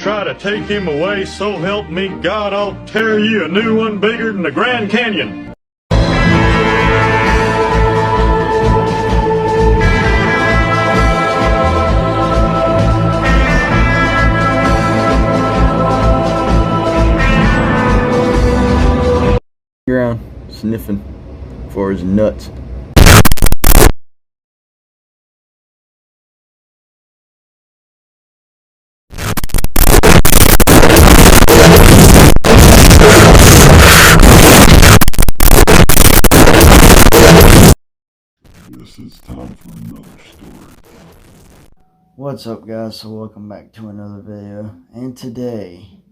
Try to take him away, so help me God, I'll tear you a new one bigger than the Grand Canyon. Ground sniffing for his nuts. This is time for another story. What's up, guys? So welcome back to another video, and today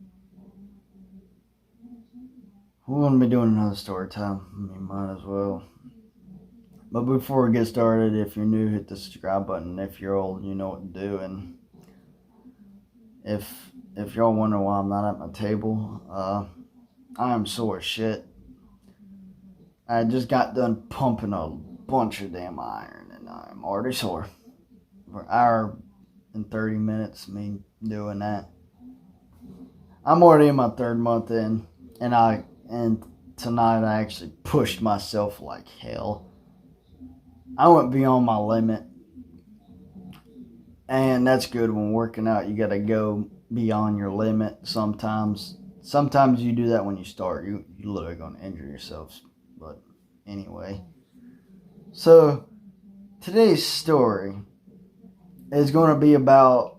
we're going to be doing another story time. I mean, might as well. But before we get started, if you're new, hit the subscribe button. If you're old, you know what to do. And if y'all wonder why I'm not at my table, I am sore as shit. I just got done pumping a bunch of damn iron, and I'm already sore. For an hour and 30 minutes, me doing that. I'm already in my third month in, and tonight I actually pushed myself like hell. I went beyond my limit, and that's good. When working out, you gotta go beyond your limit sometimes. Sometimes you do that when you start. You're literally gonna injure yourselves. But anyway, so today's story is going to be about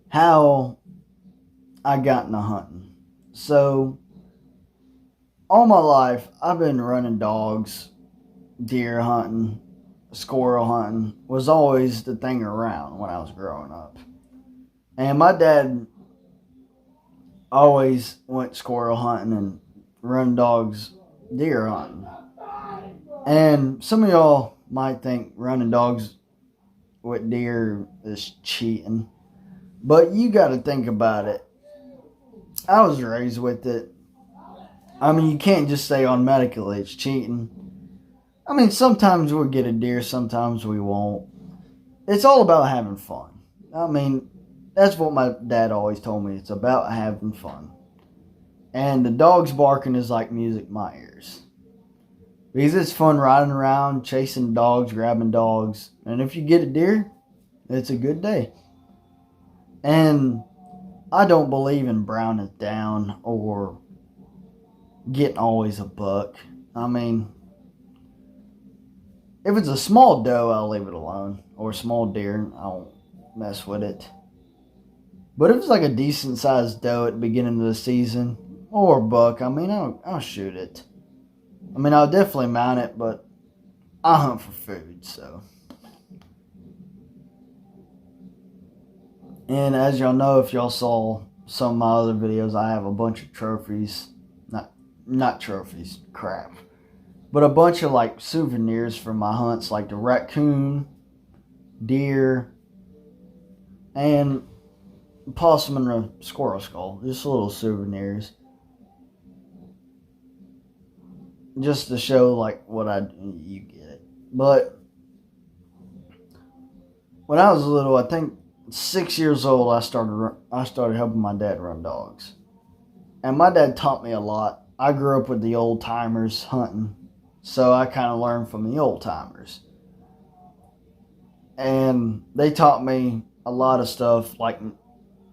how I got into hunting. So all my life I've been running dogs, deer hunting, squirrel hunting was always the thing around when I was growing up. And my dad always went squirrel hunting and run dogs, deer hunting. And some of y'all might think running dogs with deer is cheating, but you got to think about it. I was raised with it. I mean, you can't just say automatically it's cheating. I mean, sometimes we'll get a deer, sometimes we won't. It's all about having fun. I mean, that's what my dad always told me. It's about having fun. And the dogs barking is like music in my ears. Because it's fun riding around, chasing dogs, grabbing dogs. And if you get a deer, it's a good day. And I don't believe in browning it down or getting always a buck. I mean, if it's a small doe, I'll leave it alone. Or a small deer, I won't mess with it. But if it's like a decent sized doe at the beginning of the season, or a buck, I mean, I'll shoot it. I mean, I'll definitely mount it, but I hunt for food, so. And as y'all know, if y'all saw some of my other videos, I have a bunch of trophies. Not trophies, crap. But a bunch of like souvenirs from my hunts, like the raccoon, deer, and possum and a squirrel skull. Just little souvenirs. Just to show like you get it. But when I was little, I think 6 years old, I started helping my dad run dogs. And my dad taught me a lot. I grew up with the old timers hunting, so I kind of learned from the old timers. And they taught me a lot of stuff, like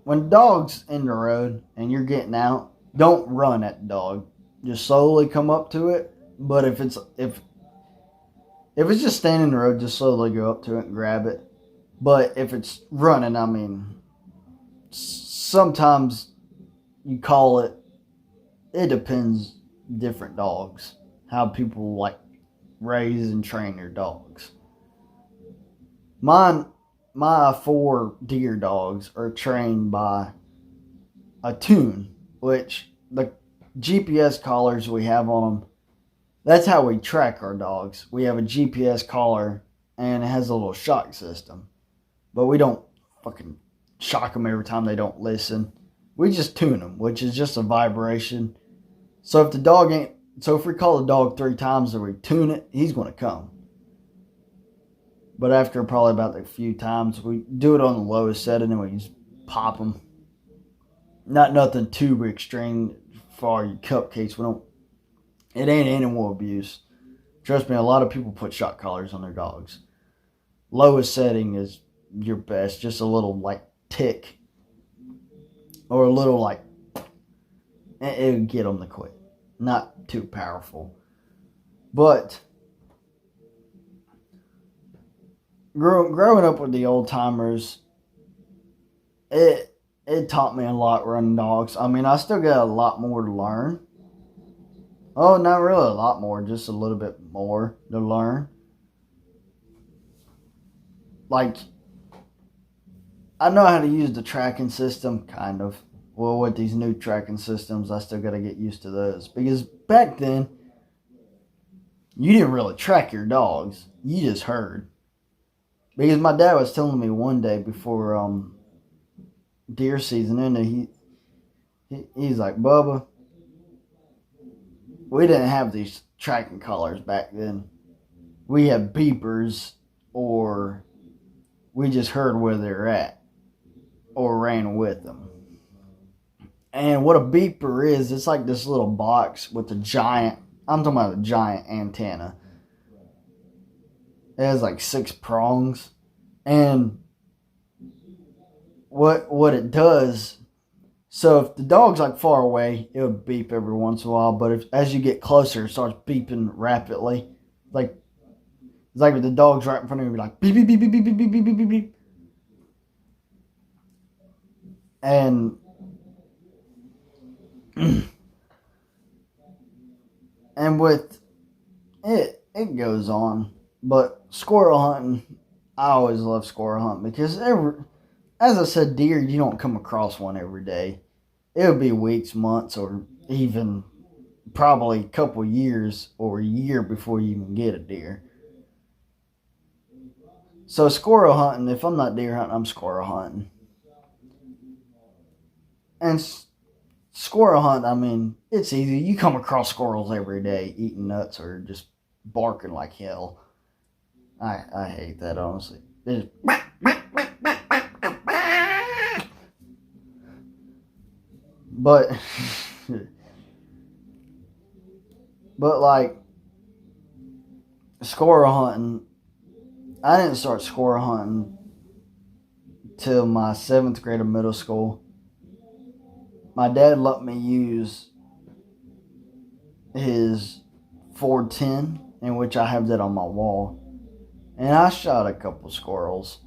when dog's in the road and you're getting out, don't run at the dog. Just slowly come up to it. But if it's just standing in the road, just slowly go up to it and grab it. But if it's running, I mean, sometimes you call it. It depends. Different dogs, how people like raise and train their dogs. My 4 deer dogs are trained by a tune, which the GPS collars we have on them, that's how we track our dogs. We have a GPS collar, and it has a little shock system. But we don't fucking shock them every time they don't listen. We just tune them, which is just a vibration. So if we call the dog 3 times and we tune it, he's going to come. But after probably about a few times, we do it on the lowest setting and we just pop them. Not nothing too extreme for your cupcakes. It ain't animal abuse. Trust me, a lot of people put shock collars on their dogs. Lowest setting is your best. Just a little like tick. Or a little like, it would get them to quit. Not too powerful. But growing up with the old timers, it taught me a lot running dogs. I mean, I still got a lot more to learn. Oh, not really a lot more, just a little bit more to learn. Like, I know how to use the tracking system, kind of. Well, with these new tracking systems, I still got to get used to those. Because back then, you didn't really track your dogs. You just heard. Because my dad was telling me one day before deer season ended, he's like, Bubba, we didn't have these tracking collars back then. We had beepers, or we just heard where they're at, or ran with them. And what a beeper is, it's like this little box with a giant, I'm talking about a giant antenna. It has like 6 prongs. And what it does, so if the dog's like far away, it would beep every once in a while. But as you get closer, it starts beeping rapidly. Like, it's like if the dog's right in front of you, like beep, beep, beep, beep, beep, beep, beep, beep, beep, beep. And and with it goes on. But squirrel hunting, I always love squirrel hunting because as I said, deer, you don't come across one every day. It would be weeks, months, or even probably a couple years or a year before you even get a deer. So squirrel hunting, if I'm not deer hunting, I'm squirrel hunting. And squirrel hunt, I mean, it's easy. You come across squirrels every day eating nuts or just barking like hell. I hate that, honestly. But like squirrel hunting, I didn't start squirrel hunting till my 7th grade of middle school. My dad let me use his Ford 10, in which I have that on my wall. And I shot a couple squirrels.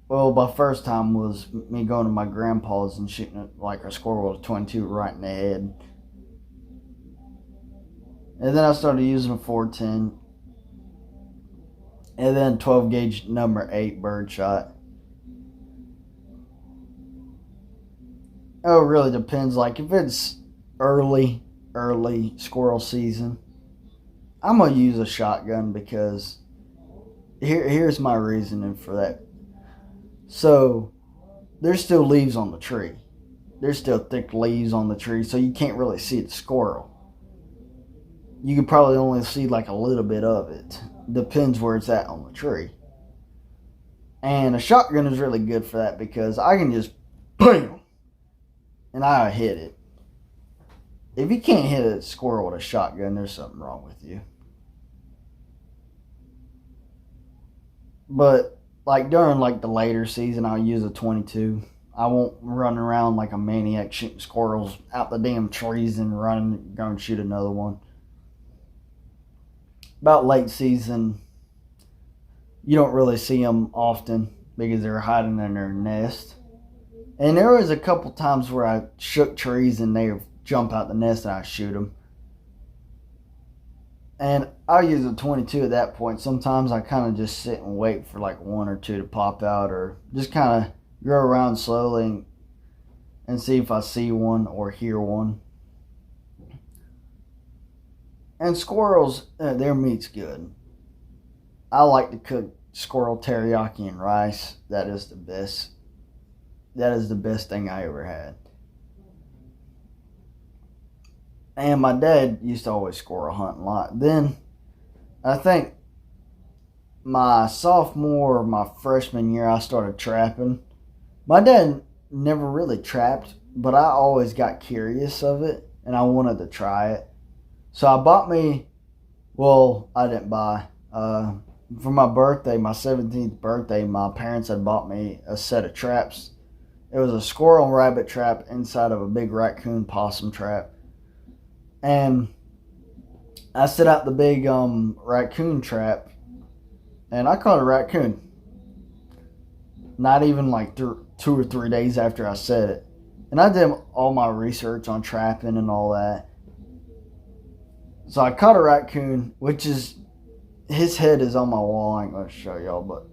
Well, my first time was me going to my grandpa's and shooting like a squirrel with a 22 right in the head. And then I started using a 410. And then 12 gauge number 8 bird shot. Oh, it really depends. Like if it's early squirrel season, I'm going to use a shotgun because here's my reasoning for that. So, there's still leaves on the tree. There's still thick leaves on the tree, so you can't really see the squirrel. You can probably only see like a little bit of it. Depends where it's at on the tree. And a shotgun is really good for that because I can just BAM! And I hit it. If you can't hit a squirrel with a shotgun, there's something wrong with you. But like during like the later season, I'll use a 22. I won't run around like a maniac shooting squirrels out the damn trees and go and shoot another one. About late season, you don't really see them often because they're hiding in their nest. And there was a couple times where I shook trees and they jump out the nest and I shoot them. And I'll use a 22 at that point. Sometimes I kind of just sit and wait for like 1 or 2 to pop out, or just kind of go around slowly and see if I see one or hear one. And squirrels, their meat's good. I like to cook squirrel teriyaki and rice. That is the best. That is the best thing I ever had. And my dad used to always squirrel hunt a lot. Then, I think my sophomore, my freshman year, I started trapping. My dad never really trapped, but I always got curious of it and I wanted to try it. So I bought me, well, I didn't buy. For my birthday, my 17th birthday, my parents had bought me a set of traps. It was a squirrel and rabbit trap inside of a big raccoon possum trap. And I set out the big raccoon trap and I caught a raccoon. Not even like 2 or 3 days after I set it. And I did all my research on trapping and all that. So I caught a raccoon, which is, his head is on my wall. I ain't going to show y'all, but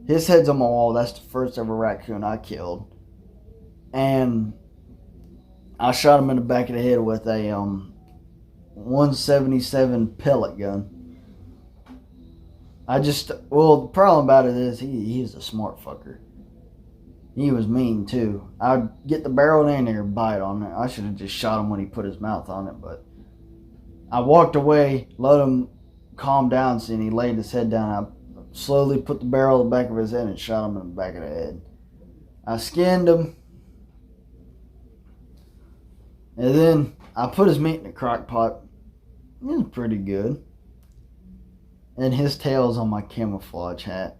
his head's on my wall. That's the first ever raccoon I killed. And I shot him in the back of the head with a 177 pellet gun. The problem about it is he's a smart fucker. He was mean too. I'd get the barrel in there and bite on it. I should have just shot him when he put his mouth on it, but I walked away, let him calm down, and he laid his head down. I slowly put the barrel in the back of his head and shot him in the back of the head. I skinned him, and then I put his meat in a crock pot. It was pretty good. And his tail's on my camouflage hat.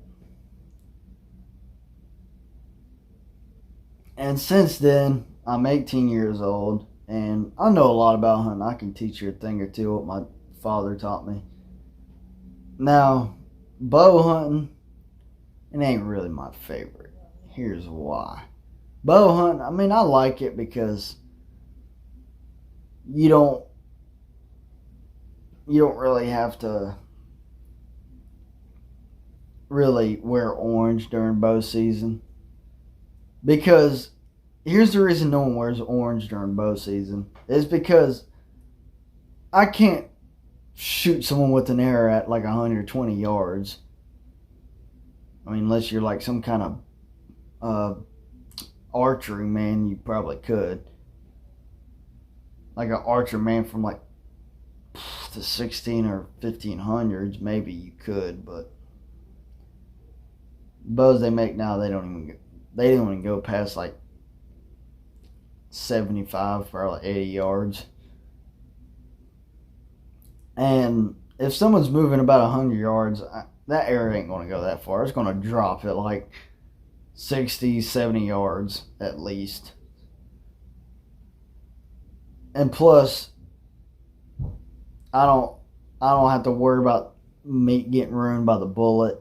And since then, I'm 18 years old, and I know a lot about hunting. I can teach you a thing or two what my father taught me. Now, bow hunting, it ain't really my favorite. Here's why. Bow hunting, I mean, I like it because you don't really have to really wear orange during bow season. Because here's the reason no one wears orange during bow season. Is because I can't shoot someone with an arrow at like 120 yards. I mean, unless you're like some kind of archery man, you probably could. Like an archer man from like the 16 or 1500s, maybe you could, but bows they make now, they don't even go past like 75 for like 80 yards. And if someone's moving about 100 yards, that arrow ain't going to go that far. It's going to drop at like 60, 70 yards at least. And plus, I don't have to worry about meat getting ruined by the bullet.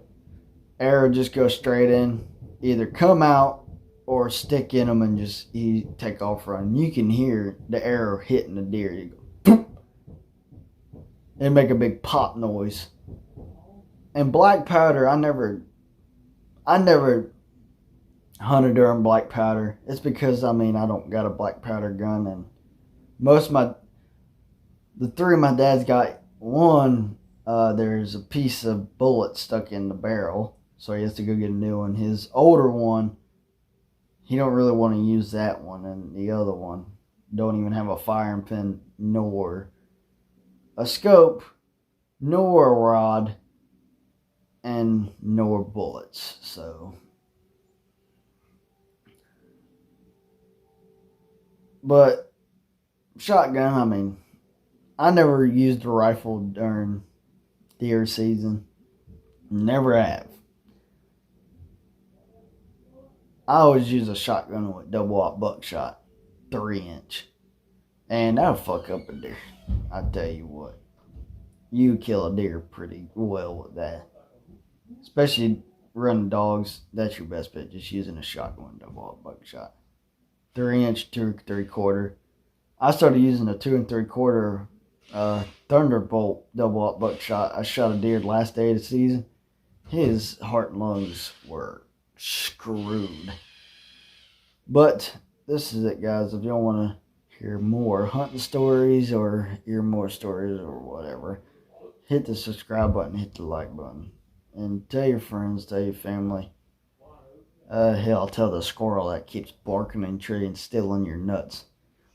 Arrow just goes straight in, either come out or stick in them and just take off running. You can hear the arrow hitting the deer. You go, boop, and make a big pop noise. And black powder, I never hunted during black powder. It's because I don't got a black powder gun, and the three of my dad's got one. There's a piece of bullet stuck in the barrel, so he has to go get a new one. His older one, he don't really want to use that one, and the other one don't even have a firing pin, nor a scope, nor a rod, and nor bullets. So, but shotgun, I never used a rifle during deer season. Never have. I always use a shotgun with double-aught buckshot, 3-inch. And that'll fuck up a deer. I tell you what. You kill a deer pretty well with that. Especially running dogs, that's your best bet. Just using a shotgun double-aught buckshot. 3-inch, 2 3/4. I started using a 2 3/4 Thunderbolt double-aught buckshot. I shot a deer the last day of the season. His heart and lungs were screwed. But this is it, guys. If y'all want to hear more hunting stories or hear more stories or whatever, hit the subscribe button, hit the like button, and tell your friends, tell your family. Hell, tell the squirrel that keeps barking in the tree and stealing your nuts.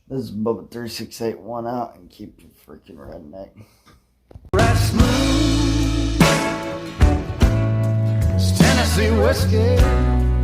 This is Bubba 3681 out, and keep your freaking redneck. Rest smooth. easy whiskey.